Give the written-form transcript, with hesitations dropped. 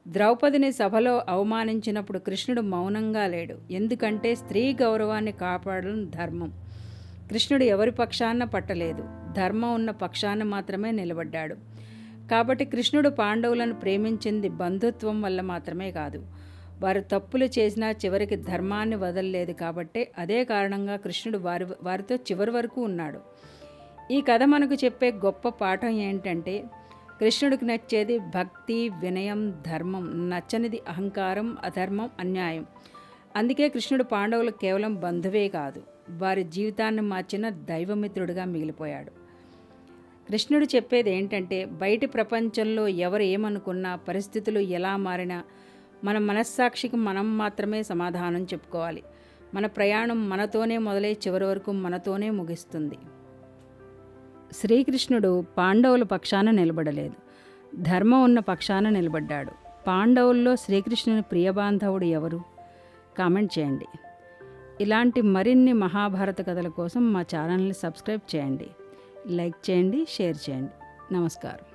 ద్రౌపదిని సభలో అవమానించినప్పుడు కృష్ణుడు మౌనంగా లేడు. ఎందుకంటే స్త్రీ గౌరవాన్ని కాపాడడం ధర్మం. కృష్ణుడు ఎవరి పక్షాన పట్టలేదు, ధర్మం ఉన్న పక్షాన మాత్రమే నిలబడ్డాడు. కాబట్టి కృష్ణుడు పాండవులను ప్రేమించింది బంధుత్వం వల్ల మాత్రమే కాదు, వారు తప్పులు చేసినా చివరికి ధర్మాన్ని వదలలేదు. కాబట్టే అదే కారణంగా కృష్ణుడు వారితో చివరి వరకు ఉన్నాడు. ఈ కథ మనకు చెప్పే గొప్ప పాఠం ఏంటంటే, కృష్ణుడికి నచ్చేది భక్తి, వినయం, ధర్మం. నచ్చనిది అహంకారం, అధర్మం, అన్యాయం. అందుకే కృష్ణుడు పాండవులకు కేవలం బంధువే కాదు, వారి జీవితాన్ని మార్చిన దైవమిత్రుడిగా మిగిలిపోయాడు. కృష్ణుడు చెప్పేది ఏంటంటే, బయటి ప్రపంచంలో ఎవరు ఏమనుకున్నా, పరిస్థితులు ఎలా మారినా మన మనస్సాక్షికి మనం మాత్రమే సమాధానం చెప్పుకోవాలి. మన ప్రయాణం మనతోనే మొదలై చివరి వరకు మనతోనే ముగిస్తుంది. శ్రీకృష్ణుడు పాండవుల పక్షాన నిలబడలేదు, ధర్మం ఉన్న పక్షాన నిలబడ్డాడు. పాండవుల్లో శ్రీకృష్ణుని ప్రియబాంధవుడు ఎవరు? కామెంట్ చేయండి. ఇలాంటి మరిన్ని మహాభారత కథల కోసం మా ఛానల్ని సబ్స్క్రైబ్ చేయండి, లైక్ చేయండి, షేర్ చేయండి. నమస్కారం.